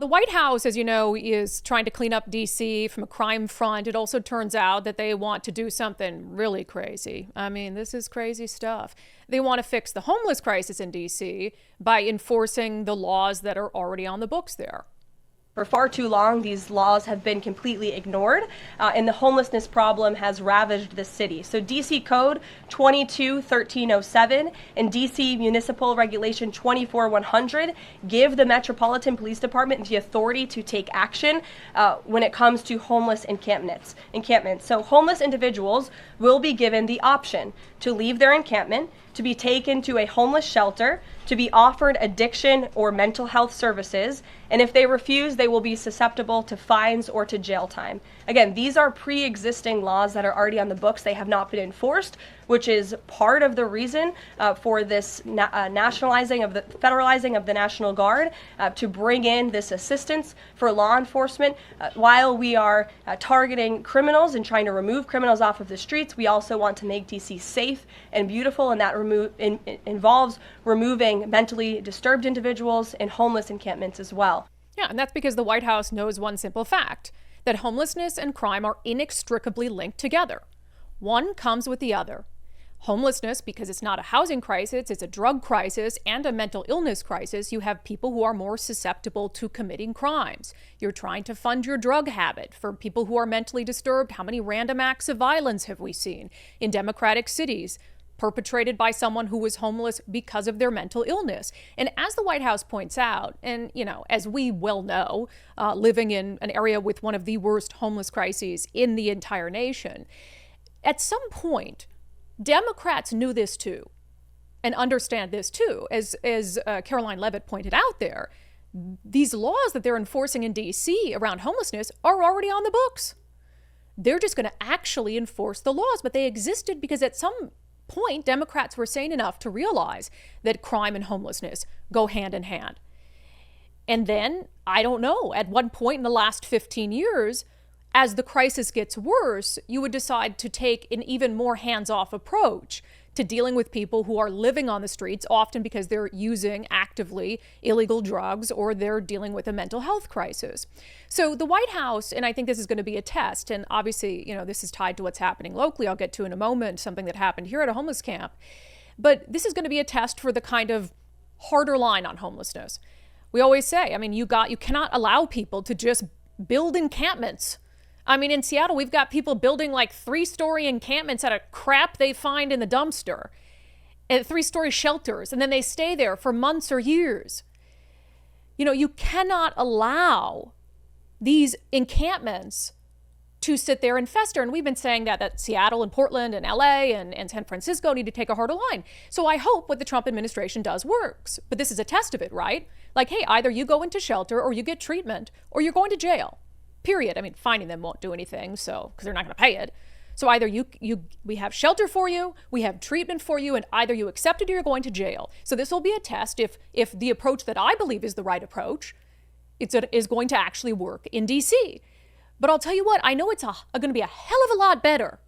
the White House, as you know, is trying to clean up D.C. from a crime front. It also turns out that they want to do something really crazy. I mean, this is crazy stuff. They want to fix the homeless crisis in D.C. by enforcing the laws that are already on the books there. For far too long, these laws have been completely ignored, and the homelessness problem has ravaged the city. So DC Code 22-1307 and DC Municipal Regulation 24-100 give the Metropolitan Police Department the authority to take action when it comes to homeless encampments. So homeless individuals will be given the option to leave their encampment, to be taken to a homeless shelter, to be offered addiction or mental health services, and if they refuse, they will be susceptible to fines or to jail time. Again, these are pre-existing laws that are already on the books. They have not been enforced, which is part of the reason for this federalizing of the National Guard to bring in this assistance for law enforcement. While we are targeting criminals and trying to remove criminals off of the streets, we also want to make DC safe and beautiful, and that involves removing mentally disturbed individuals and homeless encampments as well. Yeah, and that's because the White House knows one simple fact, that homelessness and crime are inextricably linked together. One comes with the other. Homelessness, because it's not a housing crisis, it's a drug crisis and a mental illness crisis. You have people who are more susceptible to committing crimes. You're trying to fund your drug habit. For people who are mentally disturbed, how many random acts of violence have we seen in democratic cities perpetrated by someone who was homeless because of their mental illness? And as the White House points out, and as we well know, living in an area with one of the worst homeless crises in the entire nation, at some point, Democrats knew this too and understand this too. As Caroline Levitt pointed out there, these laws that they're enforcing in D.C. around homelessness are already on the books. They're just going to actually enforce the laws, but they existed because at some point, Democrats were sane enough to realize that crime and homelessness go hand in hand. And then, I don't know, at one point in the last 15 years, as the crisis gets worse, you would decide to take an even more hands-off approach to dealing with people who are living on the streets, often because they're using actively illegal drugs or they're dealing with a mental health crisis. So the White House, and I think this is going to be a test, and obviously, this is tied to what's happening locally. I'll get to in a moment something that happened here at a homeless camp. But this is going to be a test for the kind of harder line on homelessness. We always say, you cannot allow people to just build encampments. In Seattle, we've got people building like 3-story encampments out of crap they find in the dumpster, and 3-story shelters, and then they stay there for months or years. You cannot allow these encampments to sit there and fester. And we've been saying that Seattle and Portland and LA and San Francisco need to take a harder line. So I hope what the Trump administration does works. But this is a test of it, right? Like, hey, either you go into shelter or you get treatment or you're going to jail. Period. Finding them won't do anything, so because they're not going to pay it. So either we have shelter for you, we have treatment for you, and either you accept it or you're going to jail. So this will be a test if the approach that I believe is the right approach is going to actually work in D.C. But I'll tell you what, I know it's going to be a hell of a lot better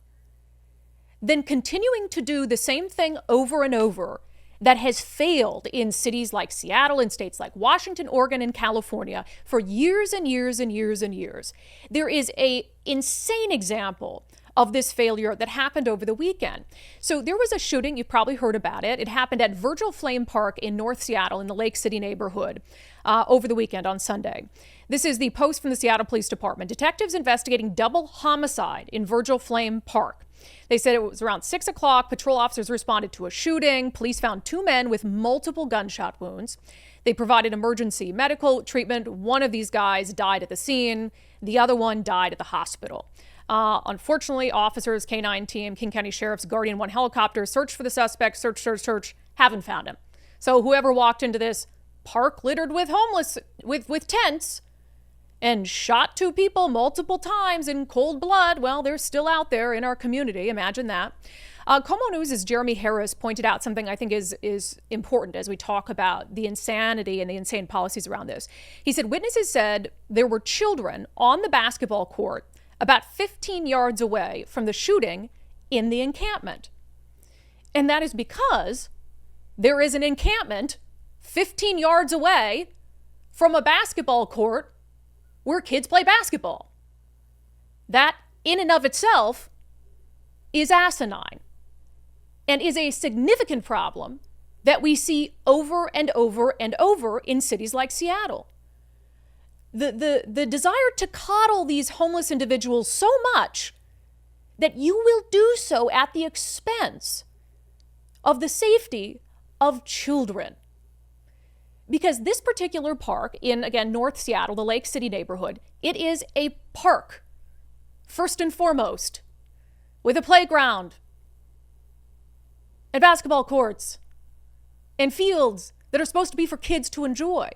than continuing to do the same thing over and over that has failed in cities like Seattle and states like Washington, Oregon, and California for years and years and years and years. There is an insane example of this failure that happened over the weekend. So there was a shooting, you've probably heard about it. It happened at Virgil Flame Park in North Seattle in the Lake City neighborhood over the weekend on Sunday. This is the post from the Seattle Police Department. Detectives investigating double homicide in Virgil Flame Park. They said it was around 6 o'clock. Patrol officers responded to a shooting. Police found 2 men with multiple gunshot wounds. They provided emergency medical treatment. One of these guys died at the scene. The other one died at the hospital. Unfortunately, officers, K-9 team, King County Sheriff's Guardian 1 helicopter searched for the suspect, search, haven't found him. So whoever walked into this park littered with homeless, with tents, and shot 2 people multiple times in cold blood, well, they're still out there in our community. Imagine that. Como News' Jeremy Harris pointed out something I think is important as we talk about the insanity and the insane policies around this. He said witnesses said there were children on the basketball court about 15 yards away from the shooting in the encampment. And that is because there is an encampment 15 yards away from a basketball court where kids play basketball. That, in and of itself, is asinine and is a significant problem that we see over and over and over in cities like Seattle. The desire to coddle these homeless individuals so much that you will do so at the expense of the safety of children. Because this particular park in, again, North Seattle, the Lake City neighborhood, it is a park, first and foremost, with a playground and basketball courts and fields that are supposed to be for kids to enjoy.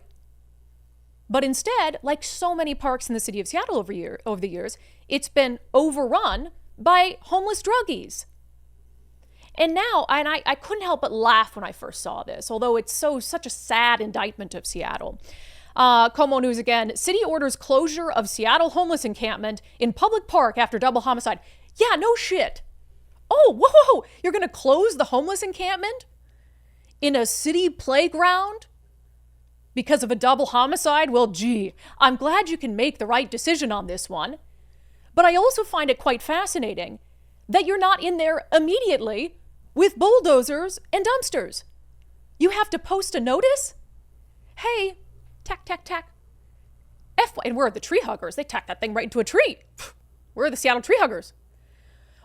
But instead, like so many parks in the city of Seattle over the years, it's been overrun by homeless druggies. And now, I couldn't help but laugh when I first saw this, although it's such a sad indictment of Seattle. Como News again, city orders closure of Seattle homeless encampment in public park after double homicide. Yeah, no shit. Oh, whoa, you're going to close the homeless encampment in a city playground because of a double homicide? Well, gee, I'm glad you can make the right decision on this one. But I also find it quite fascinating that you're not in there immediately with bulldozers and dumpsters. You have to post a notice. Hey, tack, tack, tack. And where are the tree huggers? They tack that thing right into a tree. Where are the Seattle tree huggers?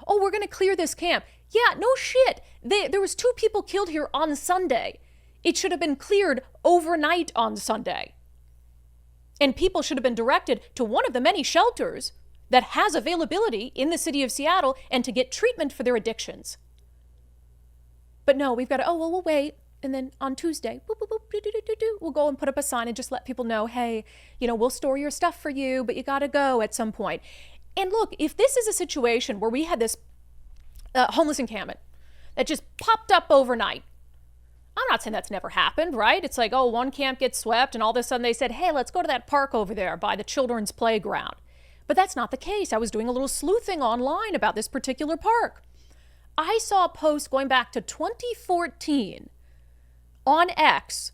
Oh, we're going to clear this camp. Yeah, no shit. There was 2 people killed here on Sunday. It should have been cleared overnight on Sunday. And people should have been directed to one of the many shelters that has availability in the city of Seattle and to get treatment for their addictions. But no, we've got to, we'll wait. And then on Tuesday, boop, boop, boop, we'll go and put up a sign and just let people know, hey, we'll store your stuff for you, but you got to go at some point. And look, if this is a situation where we had this homeless encampment that just popped up overnight, I'm not saying that's never happened, right? It's like, one camp gets swept and all of a sudden they said, hey, let's go to that park over there by the children's playground. But that's not the case. I was doing a little sleuthing online about this particular park. I saw a post going back to 2014 on X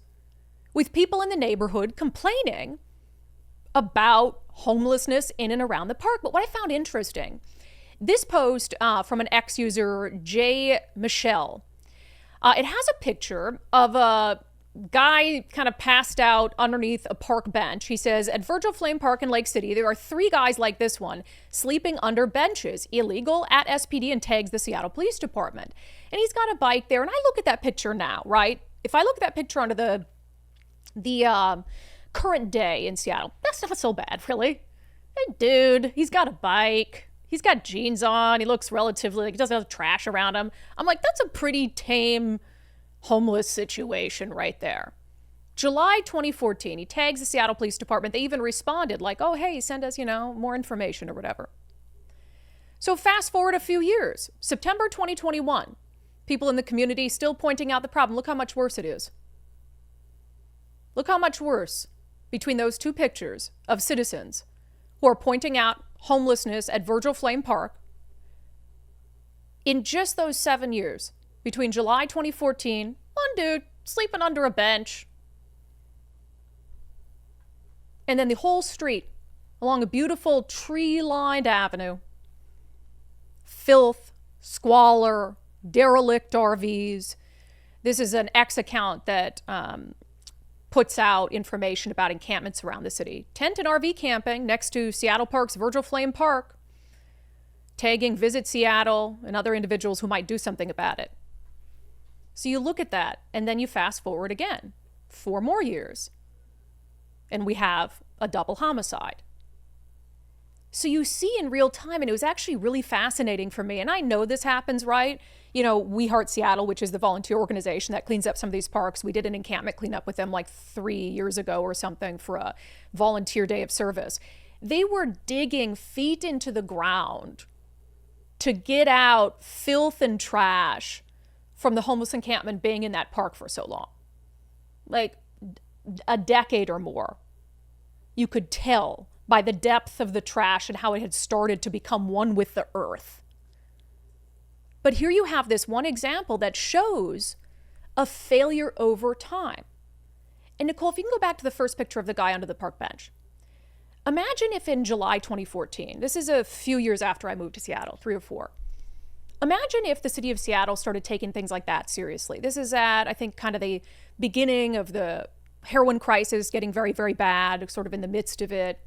with people in the neighborhood complaining about homelessness in and around the park. But what I found interesting, this post from an X user, J. Michelle, it has a picture of a guy kind of passed out underneath a park bench. He says, at Virgil Flame Park in Lake City, there are 3 guys like this one sleeping under benches, illegal at SPD, and tags the Seattle Police Department. And he's got a bike there. And I look at that picture now, right? If I look at that picture under the current day in Seattle, that's not so bad, really. Hey, dude, he's got a bike. He's got jeans on. He looks relatively like he doesn't have trash around him. I'm like, that's a pretty tame homeless situation right there. July 2014, he tags the Seattle Police Department. They even responded like, oh, hey, send us, more information or whatever. So fast forward a few years, September 2021, people in the community still pointing out the problem. Look how much worse it is. Look how much worse between those 2 pictures of citizens who are pointing out homelessness at Virgil Flame Park. In just those 7 years, between July 2014, one dude sleeping under a bench, and then the whole street along a beautiful tree-lined avenue, filth, squalor, derelict RVs. This is an X account that puts out information about encampments around the city. Tent and RV camping next to Seattle Park's Virgil Flame Park, tagging Visit Seattle and other individuals who might do something about it. So you look at that, and then you fast forward again, 4 more years, and we have a double homicide. So you see in real time, and it was actually really fascinating for me, and I know this happens, right? We Heart Seattle, which is the volunteer organization that cleans up some of these parks. We did an encampment cleanup with them like 3 years ago or something for a volunteer day of service. They were digging feet into the ground to get out filth and trash from the homeless encampment being in that park for so long. Like a decade or more. You could tell by the depth of the trash and how it had started to become one with the earth. But here you have this one example that shows a failure over time. And Nicole, if you can go back to the first picture of the guy under the park bench. Imagine if in July 2014, this is a few years after I moved to Seattle, 3 or 4. Imagine if the city of Seattle started taking things like that seriously. This is at, I think, kind of the beginning of the heroin crisis getting very, very bad, sort of in the midst of it.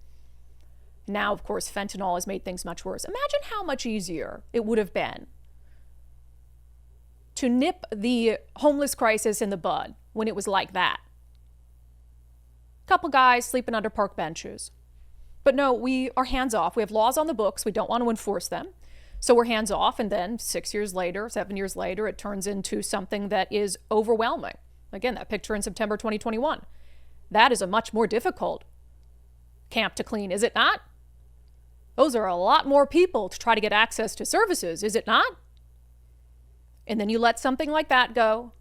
Now, of course, fentanyl has made things much worse. Imagine how much easier it would have been to nip the homeless crisis in the bud when it was like that. Couple guys sleeping under park benches. But no, we are hands off. We have laws on the books. We don't want to enforce them. So we're hands off. And then 6 years later, 7 years later, it turns into something that is overwhelming. Again, that picture in September 2021. That is a much more difficult camp to clean, is it not? Those are a lot more people to try to get access to services, is it not? And then you let something like that go,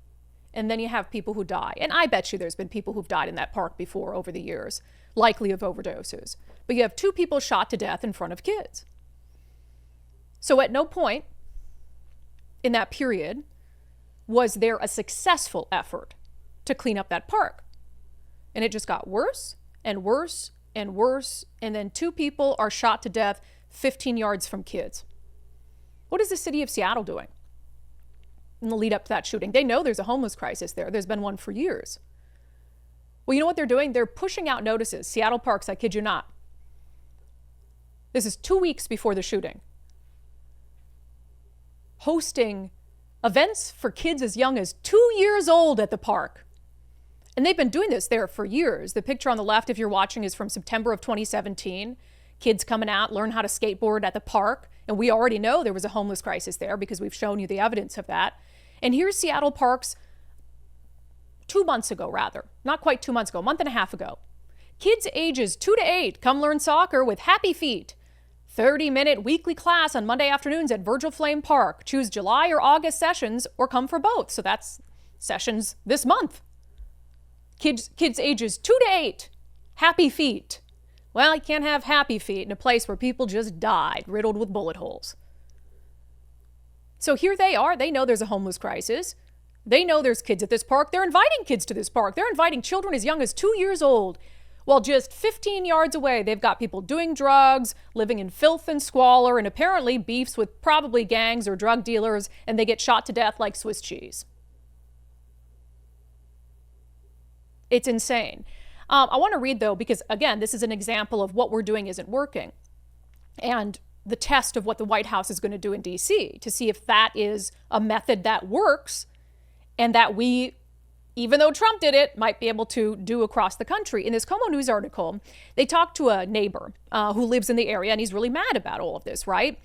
and then you have people who die. And I bet you there's been people who've died in that park before over the years, likely of overdoses. But you have 2 people shot to death in front of kids. So at no point in that period was there a successful effort to clean up that park. And it just got worse and worse and worse. And then 2 people are shot to death 15 yards from kids. What is the city of Seattle doing in the lead up to that shooting? They know there's a homeless crisis there. There's been one for years. Well, you know what they're doing? They're pushing out notices. Seattle parks, I kid you not. This is 2 weeks before the shooting. Hosting events for kids as young as 2 years old at the park. And they've been doing this there for years. The picture on the left, if you're watching, is from September of 2017. Kids coming out, learn how to skateboard at the park. And we already know there was a homeless crisis there because we've shown you the evidence of that. And here's Seattle parks 2 months ago, rather. Not quite 2 months ago, a month and a half ago. Kids ages 2 to 8 come learn soccer with Happy Feet. 30-minute weekly class on Monday afternoons at Virgil Flame Park. Choose July or August sessions or come for both. So that's sessions this month. Kids ages 2 to 8. Happy Feet. Well, you can't have Happy Feet in a place where people just died, riddled with bullet holes. So here they are. They know there's a homeless crisis. They know there's kids at this park. They're inviting kids to this park. They're inviting children as young as 2 years old. While just 15 yards away, they've got people doing drugs, living in filth and squalor, and apparently beefs with probably gangs or drug dealers, and they get shot to death like Swiss cheese. It's insane. I want to read, though, because, again, this is an example of what we're doing isn't working. And the test of what the White House is going to do in D.C. to see if that is a method that works and that we, even though Trump did it, might be able to do across the country. In this Como News article, they talked to a neighbor who lives in the area, and he's really mad about all of this, right?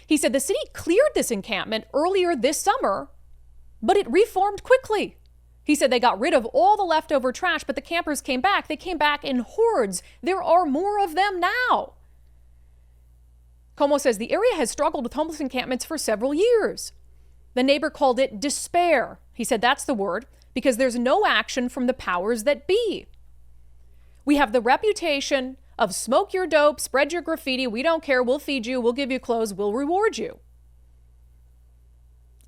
He said the city cleared this encampment earlier this summer, but it reformed quickly. He said they got rid of all the leftover trash, but the campers came back. They came back in hordes. There are more of them now. Como says the area has struggled with homeless encampments for several years. The neighbor called it despair. He said that's the word, because there's no action from the powers that be. We have the reputation of smoke your dope, spread your graffiti, we don't care, we'll feed you, we'll give you clothes, we'll reward you.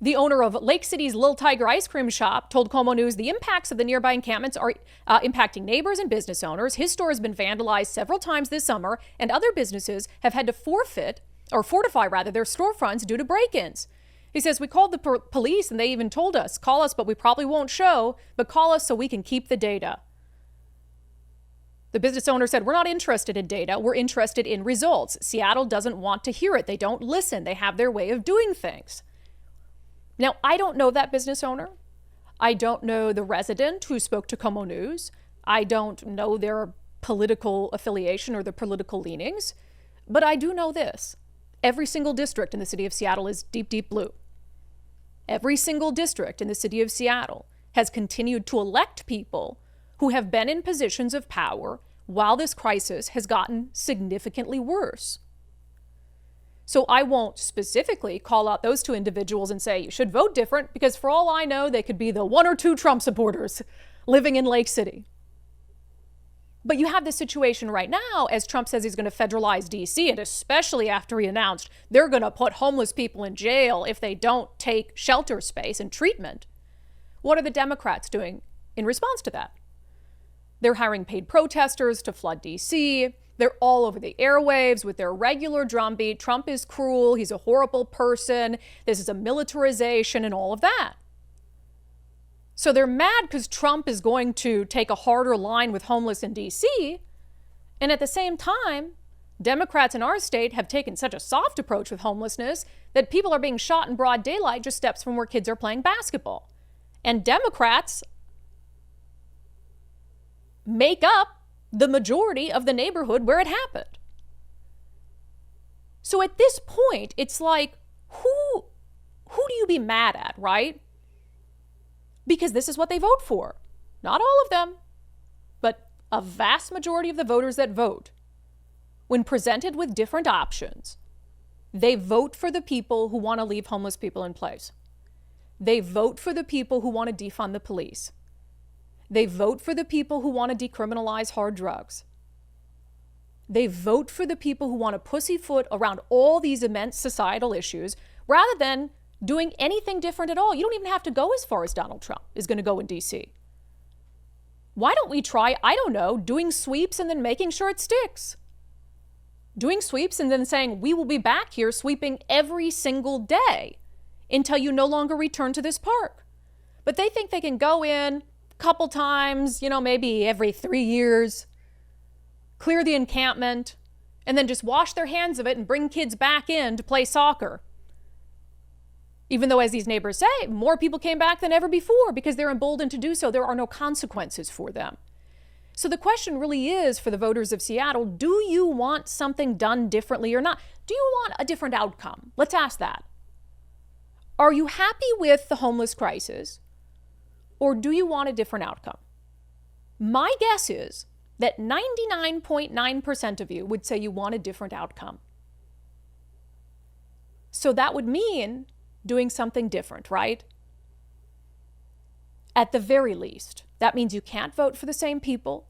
The owner of Lake City's Little Tiger ice cream shop told Como News the impacts of the nearby encampments are impacting neighbors and business owners. His store has been vandalized several times this summer, and other businesses have had to fortify their storefronts due to break-ins. He says, we called the police and they even told us, call us, but we probably won't show, but call us so we can keep the data. The business owner said, we're not interested in data. We're interested in results. Seattle doesn't want to hear it. They don't listen. They have their way of doing things. Now, I don't know that business owner. I don't know the resident who spoke to Como News. I don't know their political affiliation or their political leanings. But I do know this. Every single district in the city of Seattle is deep, deep blue. Every single district in the city of Seattle has continued to elect people who have been in positions of power while this crisis has gotten significantly worse. So I won't specifically call out those 2 individuals and say you should vote different, because for all I know, they could be the 1 or 2 Trump supporters living in Lake City. But you have this situation right now, as Trump says he's going to federalize D.C., and especially after he announced they're going to put homeless people in jail if they don't take shelter space and treatment. What are the Democrats doing in response to that? They're hiring paid protesters to flood D.C. They're all over the airwaves with their regular drumbeat. Trump is cruel. He's a horrible person. This is a militarization and all of that. So they're mad because Trump is going to take a harder line with homeless in D.C. And at the same time, Democrats in our state have taken such a soft approach with homelessness that people are being shot in broad daylight just steps from where kids are playing basketball. And Democrats make up the majority of the neighborhood where it happened. So at this point, it's like, who do you be mad at, right? Because this is what they vote for. Not all of them, but a vast majority of the voters that vote, when presented with different options, they vote for the people who want to leave homeless people in place. They vote for the people who want to defund the police. They vote for the people who want to decriminalize hard drugs. They vote for the people who want to pussyfoot around all these immense societal issues rather than doing anything different at all. You don't even have to go as far as Donald Trump is going to go in D.C. Why don't we try, I don't know, doing sweeps and then making sure it sticks? Doing sweeps and then saying, we will be back here sweeping every single day until you no longer return to this park. But they think they can go in a couple times, maybe every 3 years, clear the encampment, and then just wash their hands of it and bring kids back in to play soccer. Even though, as these neighbors say, more people came back than ever before because they're emboldened to do so. There are no consequences for them. So the question really is for the voters of Seattle, do you want something done differently or not? Do you want a different outcome? Let's ask that. Are you happy with the homeless crisis, or do you want a different outcome? My guess is that 99.9% of you would say you want a different outcome. So that would mean doing something different, right? At the very least, that means you can't vote for the same people.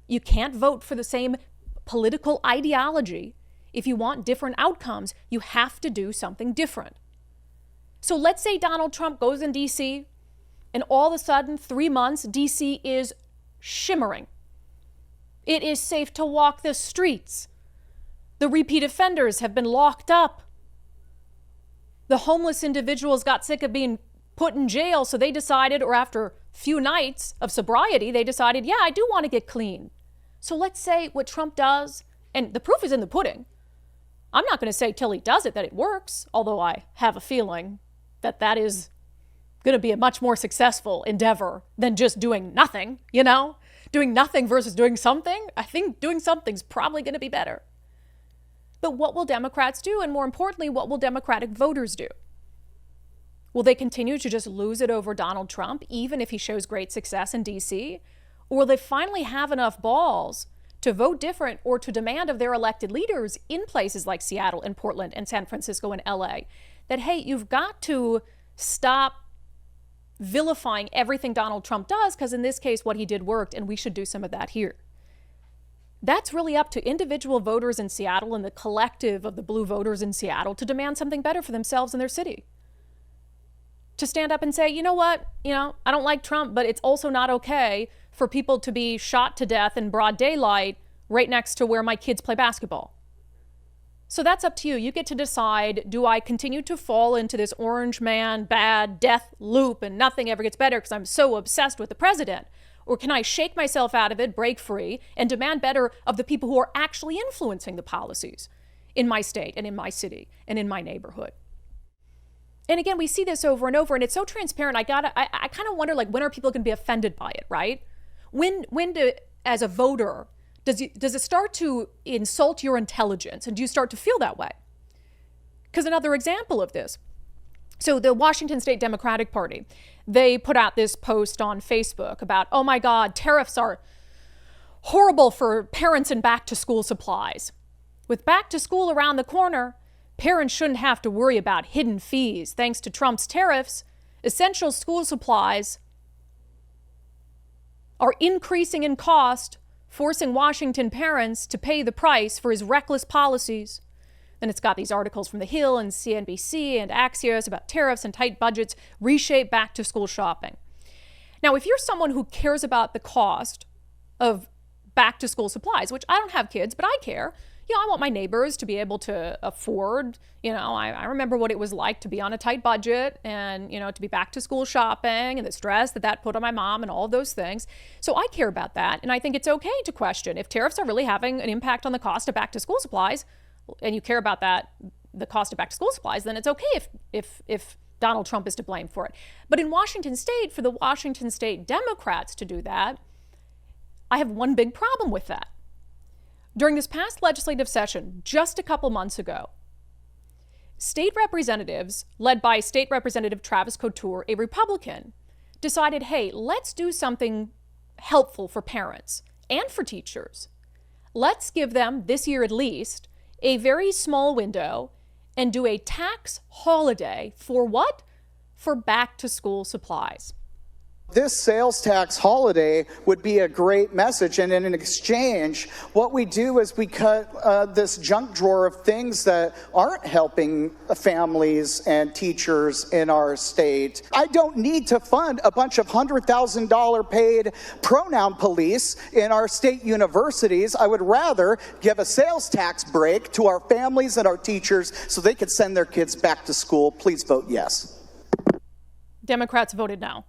You can't vote for the same political ideology. If you want different outcomes, you have to do something different. So let's say Donald Trump goes in D.C. and all of a sudden, 3 months, D.C. is shimmering. It is safe to walk the streets. The repeat offenders have been locked up. The homeless individuals got sick of being put in jail, so they decided, or after a few nights of sobriety, they decided, yeah, I do want to get clean. So let's say what Trump does, and the proof is in the pudding. I'm not going to say till he does it that it works, although I have a feeling that that is going to be a much more successful endeavor than just doing nothing, Doing nothing versus doing something. I think doing something's probably going to be better. But what will Democrats do? And more importantly, what will Democratic voters do? Will they continue to just lose it over Donald Trump, even if he shows great success in D.C.? Or will they finally have enough balls to vote different or to demand of their elected leaders in places like Seattle and Portland and San Francisco and L.A. that, hey, you've got to stop vilifying everything Donald Trump does, because in this case, what he did worked, and we should do some of that here. That's really up to individual voters in Seattle and the collective of the blue voters in Seattle to demand something better for themselves and their city. To stand up and say, you know what, I don't like Trump, but it's also not okay for people to be shot to death in broad daylight right next to where my kids play basketball. So that's up to you. You get to decide, do I continue to fall into this orange man, bad, death loop and nothing ever gets better because I'm so obsessed with the president? Or can I shake myself out of it, break free, and demand better of the people who are actually influencing the policies in my state and in my city and in my neighborhood? And again, we see this over and over, and it's so transparent. I kind of wonder, when are people going to be offended by it, right? When as a voter, does it start to insult your intelligence, and do you start to feel that way? Because another example of this, so the Washington State Democratic Party, they put out this post on Facebook about, oh my God, tariffs are horrible for parents and back to school supplies. With back to school around the corner, parents shouldn't have to worry about hidden fees. Thanks to Trump's tariffs, essential school supplies are increasing in cost, forcing Washington parents to pay the price for his reckless policies. Then it's got these articles from The Hill and CNBC and Axios about tariffs and tight budgets reshape back to school shopping. Now, if you're someone who cares about the cost of back to school supplies, which I don't have kids, but I care. I want my neighbors to be able to afford, I remember what it was like to be on a tight budget and, to be back to school shopping and the stress that put on my mom and all of those things. So I care about that. And I think it's okay to question if tariffs are really having an impact on the cost of back to school supplies, and you care about that, the cost of back to school supplies, then it's okay if Donald Trump is to blame for it. But in Washington State, for the Washington State Democrats to do that, I have one big problem with that. During this past legislative session, just a couple months ago, state representatives, led by State Representative Travis Couture, a Republican, decided, hey, let's do something helpful for parents and for teachers. Let's give them, this year at least, a very small window and do a tax holiday for what? For back to school supplies. This sales tax holiday would be a great message, and in exchange, what we do is we cut this junk drawer of things that aren't helping families and teachers in our state. I don't need to fund a bunch of $100,000 paid pronoun police in our state universities. I would rather give a sales tax break to our families and our teachers so they could send their kids back to school. Please vote yes. Democrats voted no.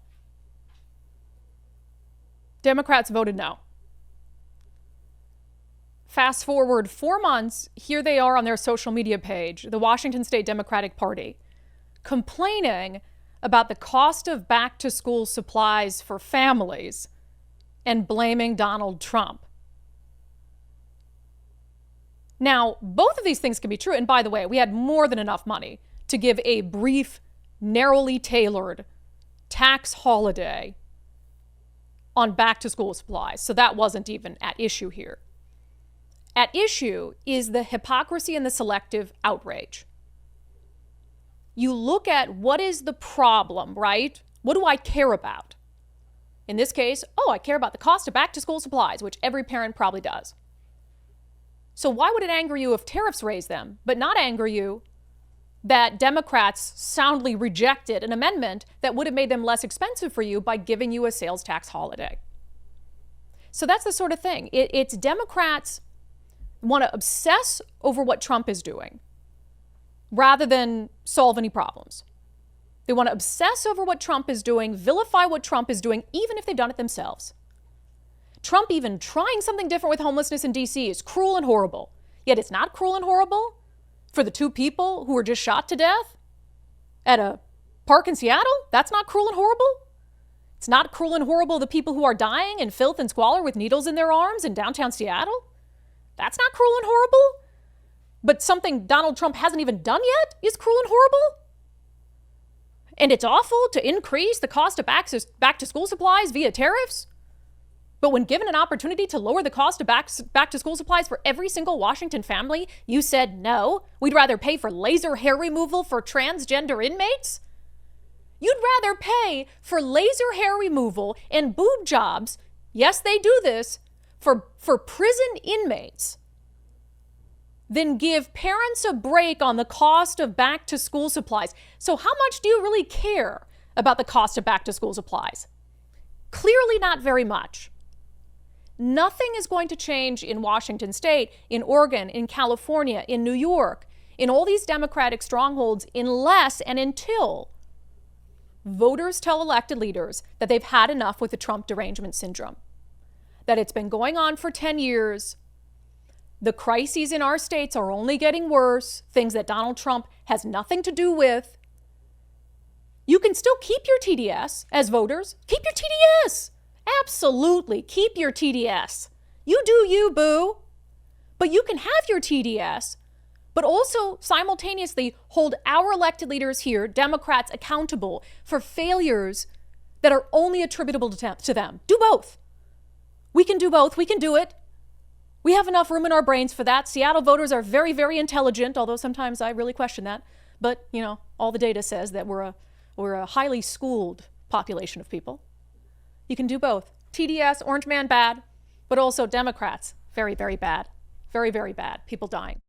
Democrats voted no. Fast forward 4 months, here they are on their social media page, the Washington State Democratic Party, complaining about the cost of back-to-school supplies for families and blaming Donald Trump. Now, both of these things can be true. And by the way, we had more than enough money to give a brief, narrowly tailored tax holiday on back-to-school supplies. So that wasn't even at issue here. At issue is the hypocrisy and the selective outrage. You look at what is the problem, right? What do I care about? In this case, I care about the cost of back-to-school supplies, which every parent probably does. So why would it anger you if tariffs raise them, but not anger you that Democrats soundly rejected an amendment that would have made them less expensive for you by giving you a sales tax holiday? So that's the sort of thing. It's Democrats want to obsess over what Trump is doing rather than solve any problems. They want to obsess over what Trump is doing, vilify what Trump is doing, even if they've done it themselves. Trump even trying something different with homelessness in D.C. is cruel and horrible. Yet it's not cruel and horrible for the 2 people who were just shot to death at a park in Seattle. That's not cruel and horrible. It's not cruel and horrible the people who are dying in filth and squalor with needles in their arms in downtown Seattle. That's not cruel and horrible. But something Donald Trump hasn't even done yet is cruel and horrible. And it's awful to increase the cost of back to school supplies via tariffs. But when given an opportunity to lower the cost of back to school supplies for every single Washington family, you said no. We'd rather pay for laser hair removal for transgender inmates. You'd rather pay for laser hair removal and boob jobs, yes, they do this, for prison inmates, than give parents a break on the cost of back to school supplies. So how much do you really care about the cost of back to school supplies? Clearly not very much. Nothing is going to change in Washington State, in Oregon, in California, in New York, in all these Democratic strongholds unless and until voters tell elected leaders that they've had enough with the Trump derangement syndrome, that it's been going on for 10 years. The crises in our states are only getting worse, things that Donald Trump has nothing to do with. You can still keep your TDS as voters. Keep your TDS. Absolutely. Keep your TDS. You do you, boo. But you can have your TDS, but also simultaneously hold our elected leaders here, Democrats, accountable for failures that are only attributable to them. Do both. We can do both. We can do it. We have enough room in our brains for that. Seattle voters are very, very intelligent, although sometimes I really question that. But, all the data says that we're a highly schooled population of people. You can do both. TDS, Orange Man, bad, but also Democrats, very, very bad. Very, very bad. People dying.